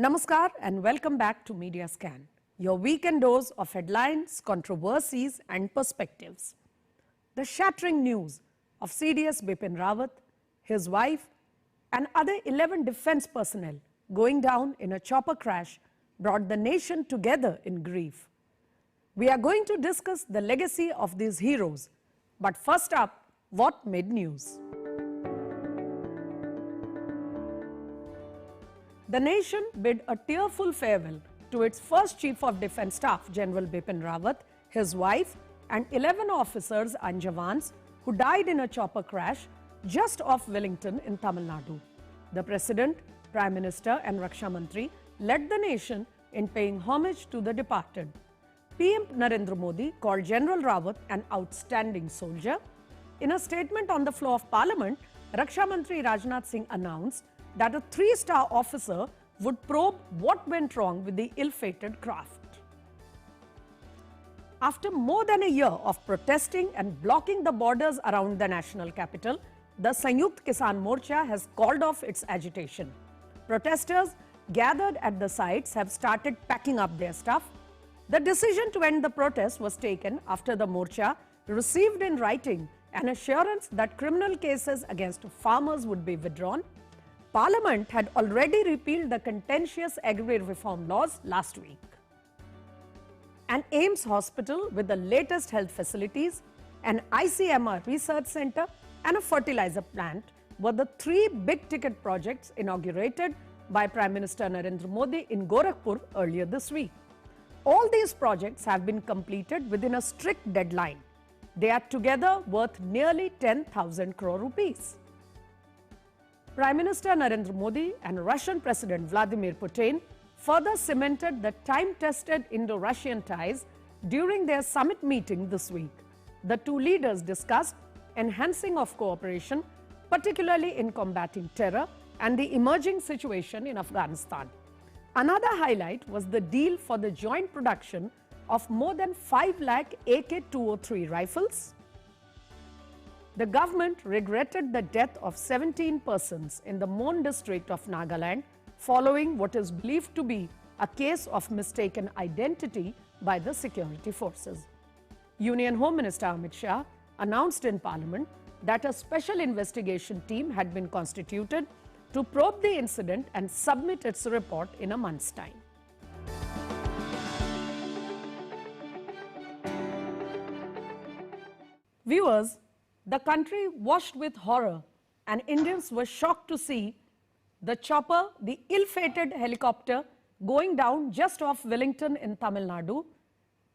Namaskar and welcome back to Media Scan, your weekend dose of headlines, controversies and perspectives. The shattering news of CDS Bipin Rawat, his wife and other 11 defense personnel going down in a chopper crash brought the nation together in grief. We are going to discuss the legacy of these heroes, but first up, what made news? The nation bid a tearful farewell to its first Chief of Defence Staff, General Bipin Rawat, his wife and 11 officers and jawans who died in a chopper crash just off Wellington in Tamil Nadu. The President, Prime Minister and Raksha Mantri led the nation in paying homage to the departed. PM Narendra Modi called General Rawat an outstanding soldier. In a statement on the floor of Parliament, Raksha Mantri Rajnath Singh announced that a 3-star officer would probe what went wrong with the ill-fated craft. After more than a year of protesting and blocking the borders around the national capital, the Sanyukt Kisan Morcha has called off its agitation. Protesters gathered at the sites have started packing up their stuff. The decision to end the protest was taken after the Morcha received in writing an assurance that criminal cases against farmers would be withdrawn. Parliament had already repealed the contentious agri reform laws last week. An AIIMS hospital with the latest health facilities, an ICMR research center and a fertilizer plant were the 3 big-ticket projects inaugurated by Prime Minister Narendra Modi in Gorakhpur earlier this week. All these projects have been completed within a strict deadline. They are together worth nearly 10,000 crore rupees. Prime Minister Narendra Modi and Russian President Vladimir Putin further cemented the time-tested Indo-Russian ties during their summit meeting this week. The two leaders discussed enhancing of cooperation, particularly in combating terror and the emerging situation in Afghanistan. Another highlight was the deal for the joint production of more than 5 lakh AK-203 rifles. The government regretted the death of 17 persons in the Mon district of Nagaland following what is believed to be a case of mistaken identity by the security forces. Union Home Minister Amit Shah announced in Parliament that a special investigation team had been constituted to probe the incident and submit its report in a month's time. Viewers, the country washed with horror and Indians were shocked to see the chopper, the ill-fated helicopter going down just off Wellington in Tamil Nadu,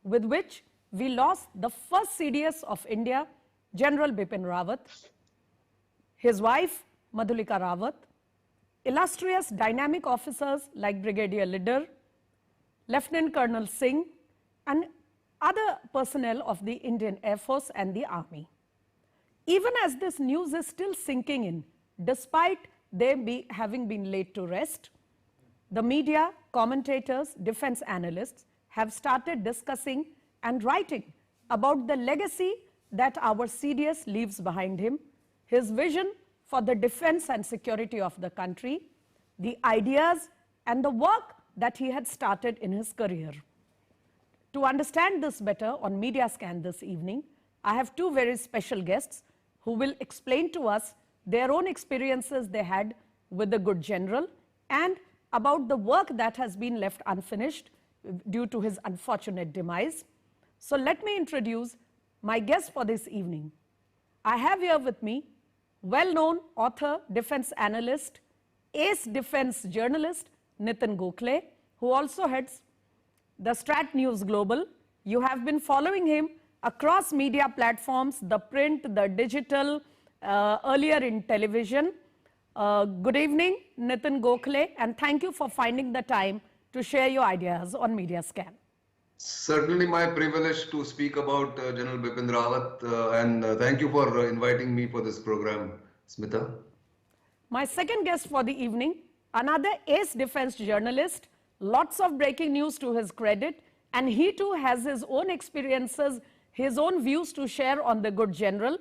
with which we lost the first CDS of India, General Bipin Rawat, his wife Madhulika Rawat, illustrious dynamic officers like Brigadier Lidder, Lieutenant Colonel Singh and other personnel of the Indian Air Force and the Army. Even as this news is still sinking in, despite they having been laid to rest, the media, commentators, defense analysts have started discussing and writing about the legacy that our CDS leaves behind him, his vision for the defense and security of the country, the ideas and the work that he had started in his career. To understand this better on Media Scan this evening, I have 2 very special guests who will explain to us their own experiences they had with the good general and about the work that has been left unfinished due to his unfortunate demise. So let me introduce my guest for this evening. I have here with me well-known author, defense analyst, ace defense journalist Nitin Gokhale, who also heads the Strat News Global. You have been following him across media platforms, the print, the digital, earlier in television. Good evening, Nitin Gokhale, and thank you for finding the time to share your ideas on Media Scan. Certainly my privilege to speak about General Bipin Rawat, and thank you for inviting me for this program, Smita. My second guest for the evening, another ace defense journalist, lots of breaking news to his credit, and he too has his own experiences, his own views to share on the good general.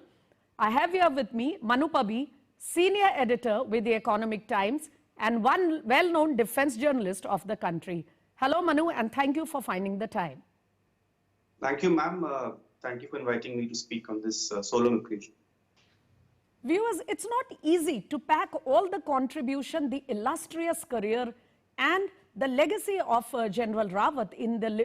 I have here with me Manu Pabi, senior editor with the Economic Times and one well-known defense journalist of the country. Hello, Manu, and thank you for finding the time. Thank you, ma'am. Thank you for inviting me to speak on this solemn occasion. Viewers, it's not easy to pack all the contribution, the illustrious career, and the legacy of General Rawat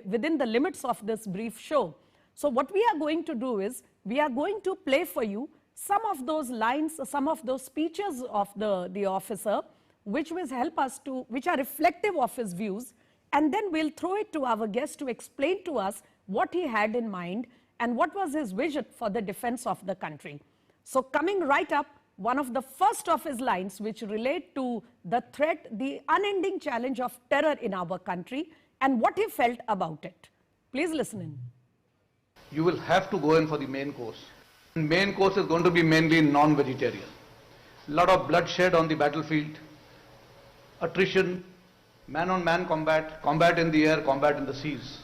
within the limits of this brief show. So what we are going to do is, we are going to play for you some of those lines, some of those speeches of the officer, which will help us to, which are reflective of his views, and then we'll throw it to our guest to explain to us what he had in mind and what was his vision for the defense of the country. So coming right up, one of the first of his lines which relate to the threat, the unending challenge of terror in our country and what he felt about it. Please listen in. You will have to go in for the main course. The main course is going to be mainly non-vegetarian. A lot of bloodshed on the battlefield, attrition, man-on-man combat, combat in the air, combat in the seas.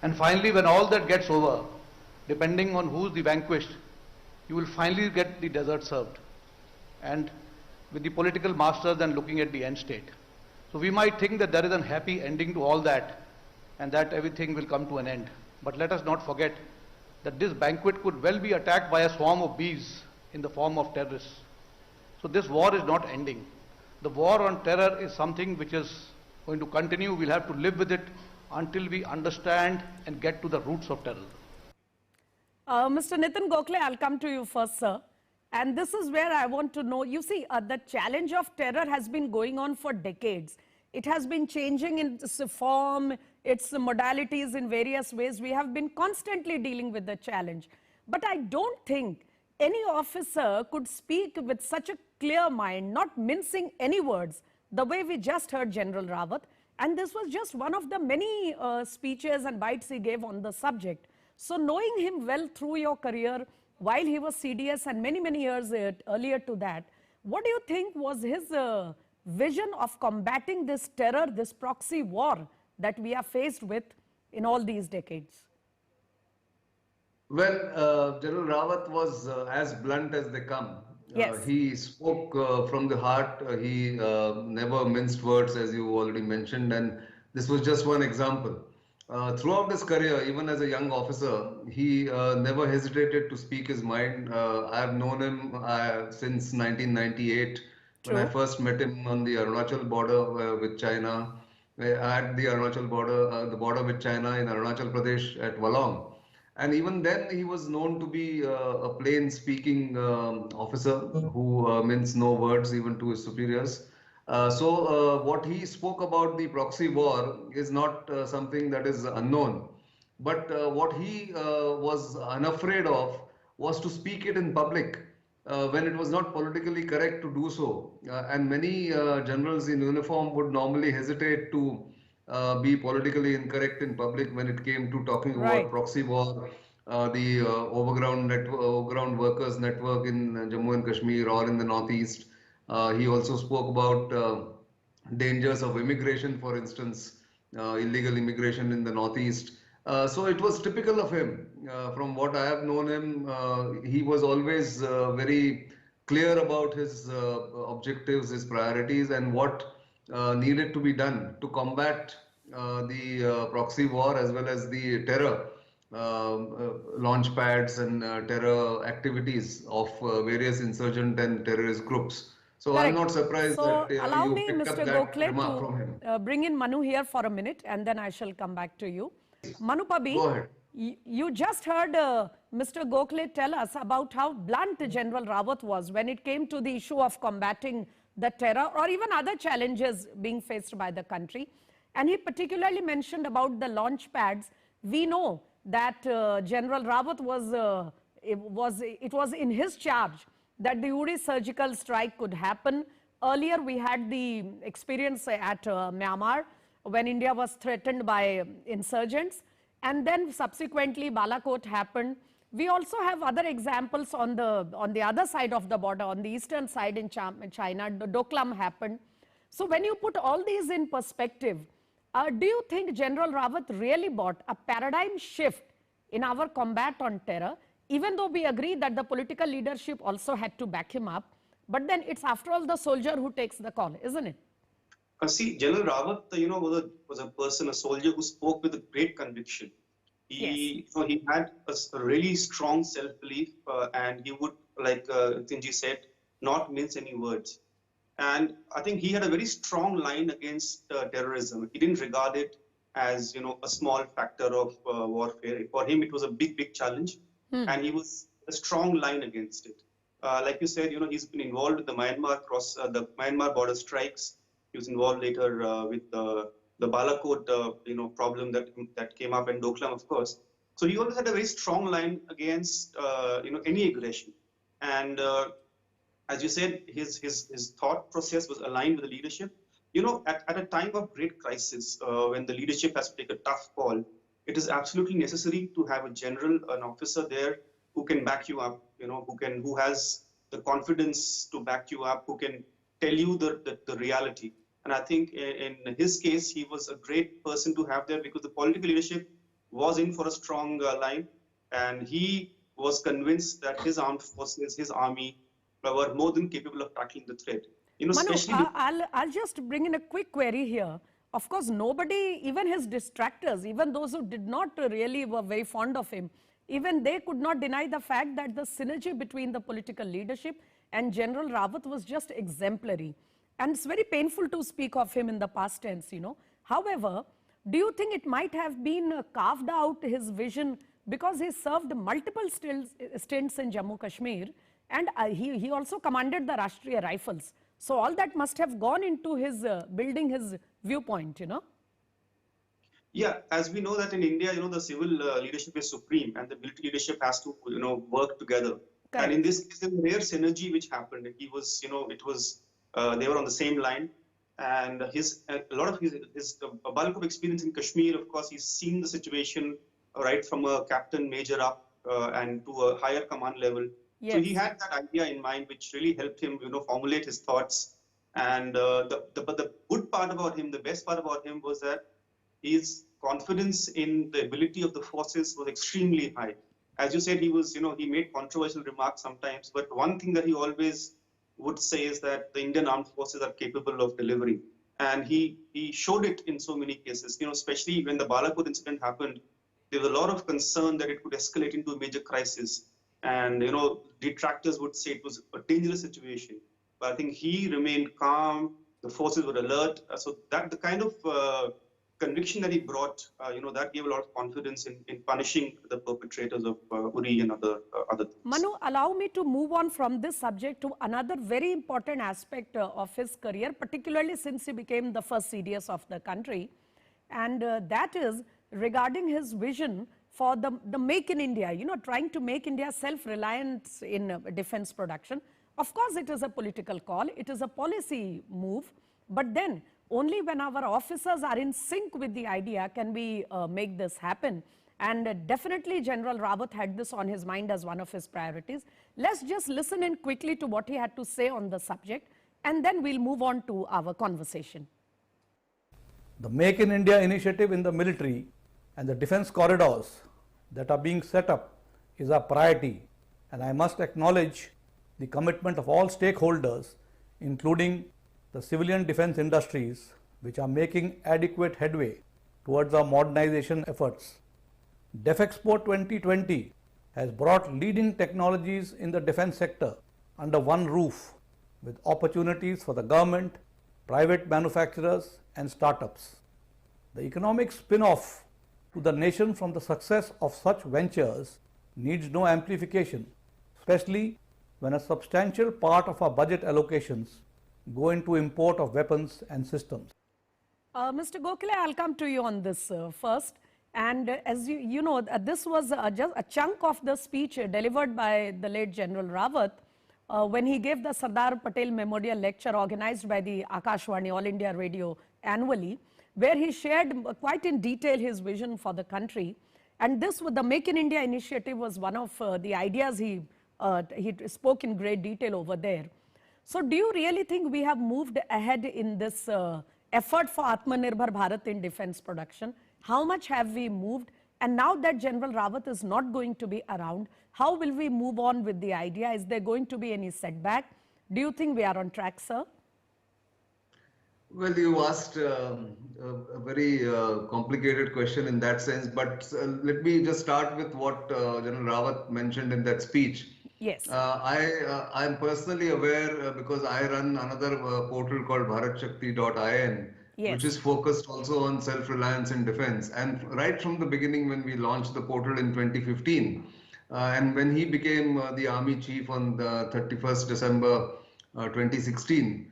And finally, when all that gets over, depending on who's the vanquished, you will finally get the dessert served. And with the political masters and looking at the end state. So we might think that there is a happy ending to all that and that everything will come to an end. But let us not forget that this banquet could well be attacked by a swarm of bees in the form of terrorists. So this war is not ending. The war on terror is something which is going to continue. We'll have to live with it until we understand and get to the roots of terror. Mr. Nitin Gokhale, I'll come to you first, sir. And this is where I want to know, you see, the challenge of terror has been going on for decades. It has been changing in its form, its modalities in various ways. We have been constantly dealing with the challenge. But I don't think any officer could speak with such a clear mind, not mincing any words, the way we just heard General Rawat. And this was just one of the many speeches and bites he gave on the subject. So knowing him well through your career, while he was CDS and many, many years earlier to that, what do you think was his vision of combating this terror, this proxy war that we are faced with in all these decades? Well, General Rawat was as blunt as they come. Yes. He spoke from the heart. He never minced words, as you already mentioned, and this was just one example. Throughout his career, even as a young officer, he never hesitated to speak his mind. I have known him since 1998, when I first met him on the Arunachal border with China, at the Arunachal border, the border with China in Arunachal Pradesh at Walong. And even then, he was known to be a plain-speaking officer who minced no words even to his superiors. So what he spoke about the proxy war is not something that is unknown. But what he was unafraid of was to speak it in public when it was not politically correct to do so. And many generals in uniform would normally hesitate to be politically incorrect in public when it came to talking about proxy war, the overground workers network in Jammu and Kashmir or in the Northeast. He also spoke about dangers of immigration, for instance, illegal immigration in the Northeast. So it was typical of him. From what I have known him, he was always very clear about his objectives, his priorities, and what needed to be done to combat the proxy war as well as the terror launch pads and terror activities of various insurgent and terrorist groups. So correct. I'm not surprised that allow you me, picked Mr. up that Gokhale, remark from him. Bring in Manu here for a minute and then I shall come back to you. Manu Pabi, go ahead. You just heard Mr. Gokhale tell us about how blunt General Rawat was when it came to the issue of combating the terror or even other challenges being faced by the country. And he particularly mentioned about the launch pads. We know that General Rawat it was in his charge that the Uri surgical strike could happen. Earlier, we had the experience at Myanmar when India was threatened by insurgents. And then subsequently, Balakot happened. We also have other examples on the other side of the border, on the eastern side in China, Doklam happened. So when you put all these in perspective, do you think General Rawat really brought a paradigm shift in our combat on terror, even though we agree that the political leadership also had to back him up? But then it's after all the soldier who takes the call, isn't it? See, General Rawat, was a person, a soldier who spoke with a great conviction. He had a really strong self-belief, and he would, like Tinji said, not mince any words. And I think he had a very strong line against terrorism. He didn't regard it as, a small factor of warfare. For him, it was a big, big challenge, and he was a strong line against it. Like you said, he's been involved with the Myanmar border strikes. He was involved later with the Balakot, problem that came up in Doklam, of course. So he always had a very strong line against, any aggression. And as you said, his thought process was aligned with the leadership. At a time of great crisis, when the leadership has to take a tough call, it is absolutely necessary to have a general, an officer there who can back you up, who has the confidence to back you up, who can tell you the reality. And I think in his case, he was a great person to have there because the political leadership was in for a strong line, and he was convinced that his armed forces, his army, were more than capable of tackling the threat. Manu, I'll just bring in a quick query here. Of course, nobody, even his distractors, even those who did not really were very fond of him, even they could not deny the fact that the synergy between the political leadership and General Rawat was just exemplary. And it's very painful to speak of him in the past tense, However, do you think it might have been carved out his vision because he served multiple stints in Jammu Kashmir, and he also commanded the Rashtriya Rifles. So all that must have gone into his building his viewpoint, Yeah, as we know that in India, the civil leadership is supreme, and the military leadership has to, work together. Correct. And in this case, a rare synergy which happened. He was, they were on the same line, and a lot of his bulk of experience in Kashmir, of course, he's seen the situation right from a captain major up and to a higher command level. Yes. So he had that idea in mind, which really helped him, formulate his thoughts. And but the good part about him, the best part about him was that his confidence in the ability of the forces was extremely high. As you said, he made controversial remarks sometimes, but one thing that he always would say is that the Indian armed forces are capable of delivering. And he showed it in so many cases, especially when the Balakot incident happened, there was a lot of concern that it could escalate into a major crisis. And, detractors would say it was a dangerous situation. But I think he remained calm, the forces were alert. So that the kind of conviction that he brought, that gave a lot of confidence in punishing the perpetrators of Uri and other things. Manu, allow me to move on from this subject to another very important aspect of his career, particularly since he became the first CDS of the country. And that is regarding his vision for the Make in India, trying to make India self-reliant in defense production. Of course, it is a political call, it is a policy move, but then only when our officers are in sync with the idea can we make this happen. And definitely General Rawat had this on his mind as one of his priorities. Let's just listen in quickly to what he had to say on the subject, and then we'll move on to our conversation. The Make in India initiative in the military and the defense corridors that are being set up is a priority, and I must acknowledge the commitment of all stakeholders, including the civilian defense industries, which are making adequate headway towards our modernization efforts. DefExpo 2020 has brought leading technologies in the defense sector under one roof, with opportunities for the government, private manufacturers and startups. The economic spin-off to the nation from the success of such ventures needs no amplification, especially when a substantial part of our budget allocations go into import of weapons and systems. Mr. Gokhale, I'll come to you on this first. And as you know, this was just a chunk of the speech delivered by the late General Rawat when he gave the Sardar Patel Memorial Lecture organized by the Akashvani All India Radio annually, where he shared quite in detail his vision for the country. And this, the Make in India initiative, was one of the ideas he spoke in great detail over there. So do you really think we have moved ahead in this effort for Atmanirbhar Bharat in defense production? How much have we moved? And now that General Rawat is not going to be around, how will we move on with the idea? Is there going to be any setback? Do you think we are on track, sir? Well, you asked a very complicated question in that sense, but let me just start with what General Rawat mentioned in that speech. Yes. I am personally aware because I run another portal called bharatshakti.in, which Yes. is focused also on self-reliance in defense. And right from the beginning, when we launched the portal in 2015, and when he became the army chief on the 31st December 2016,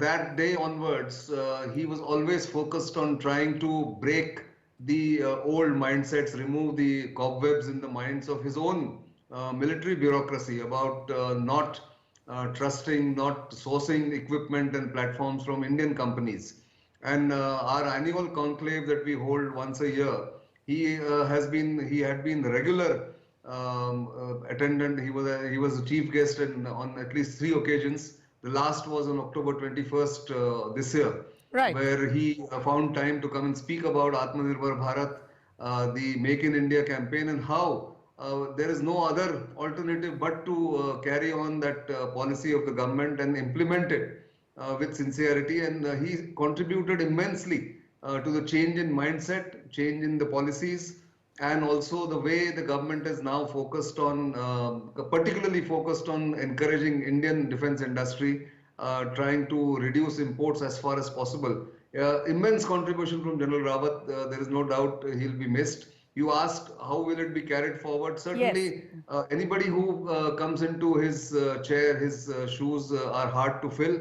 that day onwards, he was always focused on trying to break the old mindsets, remove the cobwebs in the minds of his own military bureaucracy about not trusting, not sourcing equipment and platforms from Indian companies. And our annual conclave that we hold once a year, he had been the regular attendant. He was a chief guest on at least 3 occasions. The last was on October 21st this year, Right. where he found time to come and speak about Atmanirbhar Bharat, the Make in India campaign, and how there is no other alternative but to carry on that policy of the government and implement it with sincerity. And he contributed immensely to the change in mindset, change in the policies, and also the way the government is now focused on, particularly focused on encouraging Indian defense industry, trying to reduce imports as far as possible. Immense contribution from General Rawat. There is no doubt he'll be missed. You asked how will it be carried forward. Certainly, anybody who comes into his chair, his shoes are hard to fill.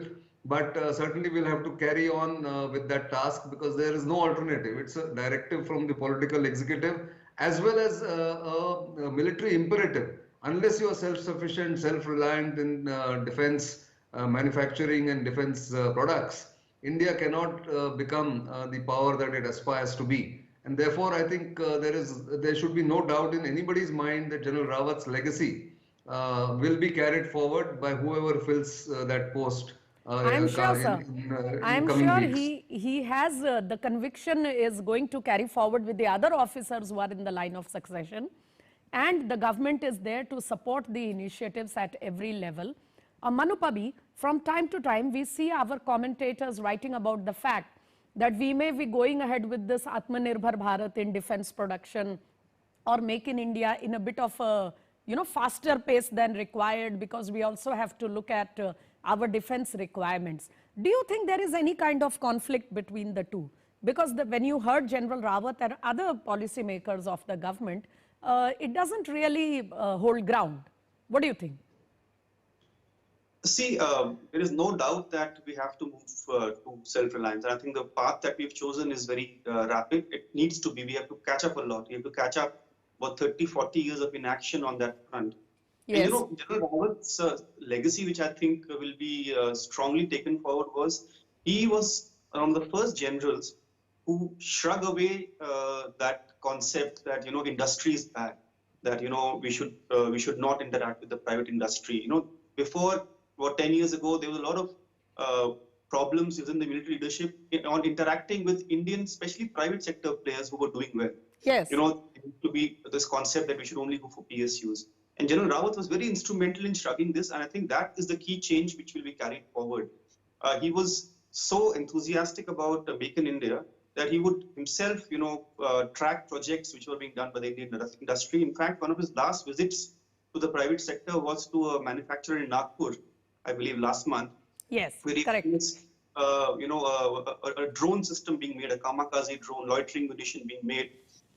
But certainly we'll have to carry on with that task because there is no alternative. It's a directive from the political executive as well as a military imperative. Unless you are self-sufficient, self-reliant in defense manufacturing and defense products, India cannot become the power that it aspires to be. And therefore, I think there should be no doubt in anybody's mind that General Rawat's legacy will be carried forward by whoever fills that post. I'm sure, sir. I'm sure weeks. he has the conviction is going to carry forward with the other officers who are in the line of succession, and the government is there to support the initiatives at every level. Manupabi, from time to time, we see our commentators writing about the fact that we may be going ahead with this Atmanirbhar Bharat in defense production or Make in India in a bit of a faster pace than required, because we also have to look at our defense requirements. Do you think there is any kind of conflict between the two? Because when you heard General Rawat and other policymakers of the government, it doesn't really hold ground. What do you think? See, there is no doubt that we have to move to self-reliance. And I think the path that we've chosen is very rapid. It needs to be. We have to catch up a lot. We have to catch up about 30, 40 years of inaction on that front. Yes. And, General Rawat's legacy, which I think will be strongly taken forward, was he was one of the first generals who shrug away that concept that industry is bad, that we should not interact with the private industry. Before about 10 years ago, there was a lot of problems within the military leadership on interacting with Indian, especially private sector players who were doing well. Yes. To be this concept that we should only go for PSUs. And General Rawat was very instrumental in shrugging this, and I think that is the key change which will be carried forward. He was so enthusiastic about Make in India that he would himself, track projects which were being done by the Indian industry. In fact, one of his last visits to the private sector was to a manufacturer in Nagpur, I believe last month. Yes, where he correct. witnessed, a drone system being made, a kamikaze drone, loitering munition being made.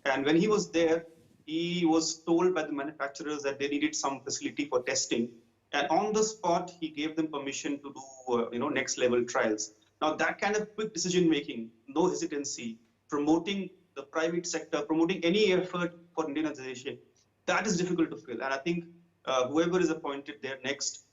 And when he was there, he was told by the manufacturers that they needed some facility for testing. And on the spot, he gave them permission to do, next level trials. Now, that kind of quick decision making, no hesitancy, promoting the private sector, promoting any effort for Indianization, that is difficult to fill. And I think whoever is appointed there next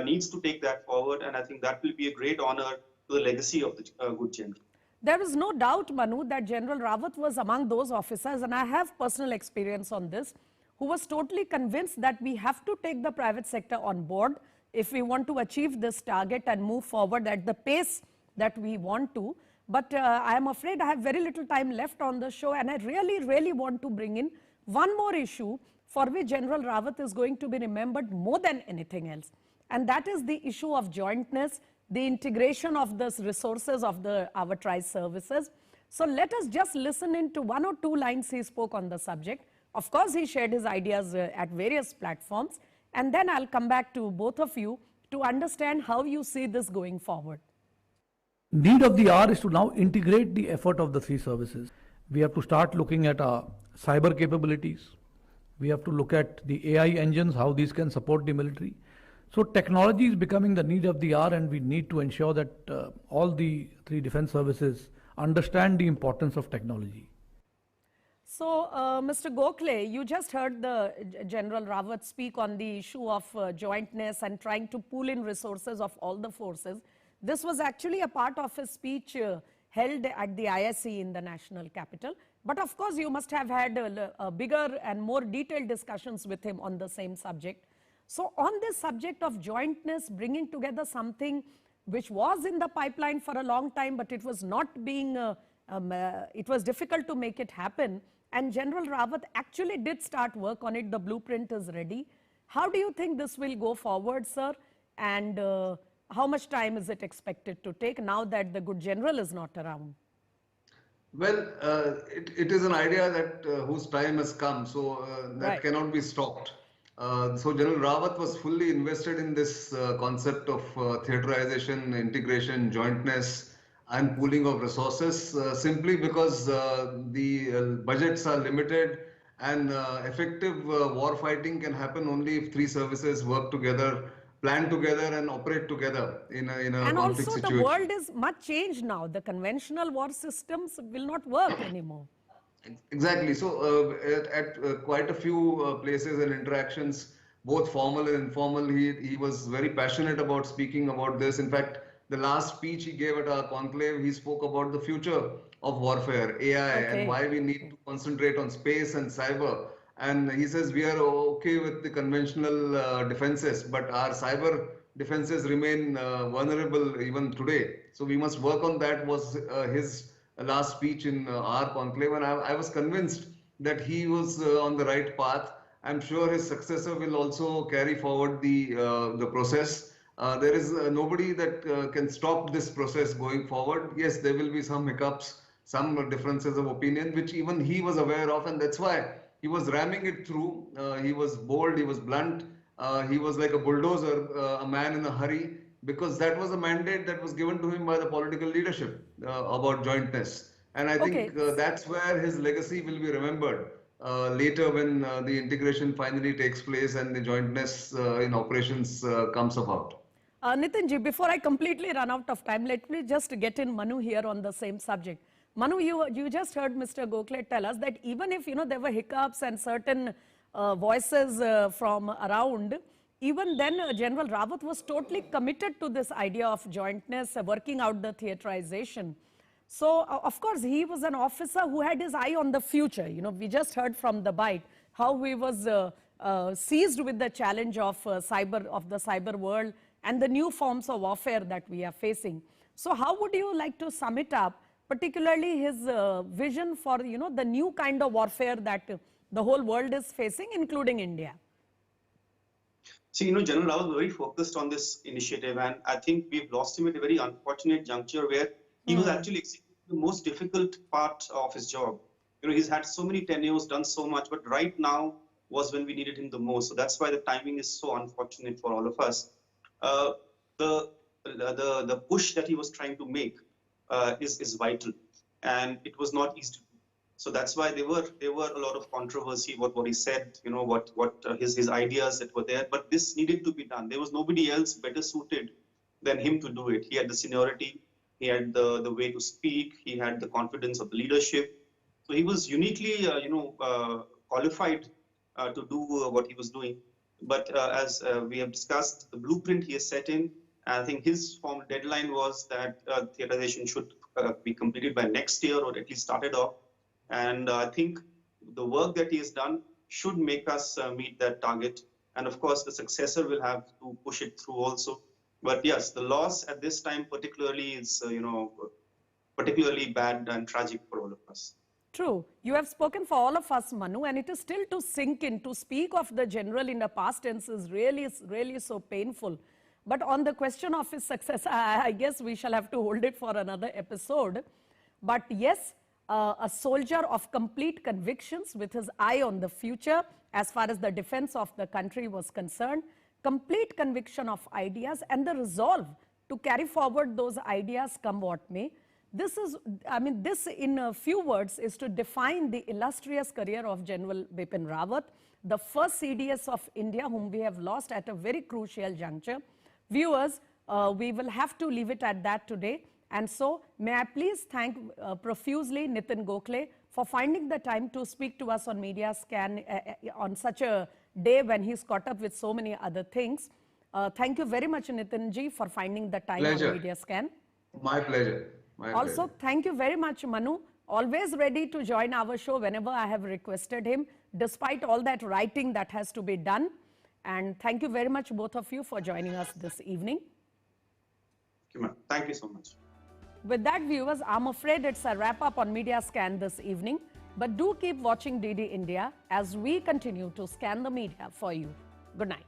needs to take that forward. And I think that will be a great honor to the legacy of the good general. There is no doubt, Manu, that General Rawat was among those officers, and I have personal experience on this, who was totally convinced that we have to take the private sector on board if we want to achieve this target and move forward at the pace that we want to. But I am afraid I have very little time left on the show, and I really, really want to bring in one more issue for which General Rawat is going to be remembered more than anything else. and that is the issue of jointness, the integration of the resources of our tri-services. So let us just listen into 1 or 2 lines he spoke on the subject. Of course, he shared his ideas at various platforms, and then I'll come back to both of you to understand how you see this going forward. Need of the hour is to now integrate the effort of the 3 services. We have to start looking at our cyber capabilities. We have to look at the AI engines, how these can support the military. So technology is becoming the need of the hour, and we need to ensure that all the 3 defense services understand the importance of technology. So, Mr. Gokhale, you just heard the General Rawat speak on the issue of jointness and trying to pool in resources of all the forces. This was actually a part of his speech held at the ISE in the national capital. But of course, you must have had a bigger and more detailed discussions with him on the same subject. So on this subject of jointness, bringing together something which was in the pipeline for a long time, but it was not being, it was difficult to make it happen. And General Rawat actually did start work on it. The blueprint is ready. How do you think this will go forward, sir? And how much time is it expected to take now that the good general is not around? Well, it is an idea that whose time has come, so that Right. cannot be stopped. So General Rawat was fully invested in this concept of theaterization, integration, jointness, and pooling of resources, simply because the budgets are limited, and effective war fighting can happen only if 3 services work together, plan together, and operate together in a And conflict also situation. the world is much changed now. The conventional war systems will not work anymore. Exactly. So at quite a few places and interactions, both formal and informal, he was very passionate about speaking about this. In fact, the last speech he gave at our conclave, he spoke about the future of warfare, AI, Okay. and why we need to concentrate on space and cyber. And he says we are okay with the conventional defenses, but our cyber defenses remain vulnerable even today. So we must work on that, was his last speech in our conclave. And I was convinced that he was on the right path. I'm sure his successor will also carry forward the process. There is nobody that can stop this process going forward. Yes, there will be some hiccups, some differences of opinion, which even he was aware of, and that's why he was ramming it through. He was bold, he was blunt, he was like a bulldozer, a man in a hurry, because that was a mandate that was given to him by the political leadership about jointness. And I think Okay. that's where his legacy will be remembered later when the integration finally takes place and the jointness in operations comes about. Nitinji, before I completely run out of time, let me just get in Manu here on the same subject. Manu, you just heard Mr. Gokhale tell us that even if there were hiccups and certain voices from around, even then General Rawat was totally committed to this idea of jointness, working out the theaterization. So of course he was an officer who had his eye on the future. We just heard from the bite how he was seized with the challenge of the cyber world and the new forms of warfare that we are facing. So how would you like to sum it up, particularly his vision for the new kind of warfare that the whole world is facing, including India? See, General Rao was very focused on this initiative, and I think we've lost him at a very unfortunate juncture where he was actually executing the most difficult part of his job. He's had so many tenures, done so much, but right now was when we needed him the most. So that's why the timing is so unfortunate for all of us. The push that he was trying to make is vital, and it was not easy to do. So that's why there were a lot of controversy about what he said, his ideas that were there. But this needed to be done. There was nobody else better suited than him to do it. He had the seniority, he had the way to speak, he had the confidence of the leadership. So he was uniquely, qualified to do what he was doing. But as we have discussed, the blueprint he has set in, I think his formal deadline was that theaterization should be completed by next year, or at least started off. And I think the work that he has done should make us meet that target. And of course, the successor will have to push it through also. But yes, the loss at this time particularly is, particularly bad and tragic for all of us. True. You have spoken for all of us, Manu, and it is still to sink in. To speak of the general in the past tense is really so painful. But on the question of his success, I guess we shall have to hold it for another episode. But yes, a soldier of complete convictions with his eye on the future as far as the defense of the country was concerned, complete conviction of ideas and the resolve to carry forward those ideas come what may. This is, I mean, this in a few words is to define the illustrious career of General Bipin Rawat, the first CDS of India whom we have lost at a very crucial juncture. Viewers, we will have to leave it at that today. And so, may I please thank profusely Nitin Gokhale for finding the time to speak to us on Media Scan on such a day when he's caught up with so many other things. Thank you very much, Nitin ji, for finding the time on Media Scan. My pleasure. Also, thank you very much, Manu. Always ready to join our show whenever I have requested him, despite all that writing that has to be done. And thank you very much, both of you, for joining us this evening. Thank you so much. With that, viewers, I'm afraid it's a wrap-up on Media Scan this evening. But do keep watching DD India as we continue to scan the media for you. Good night.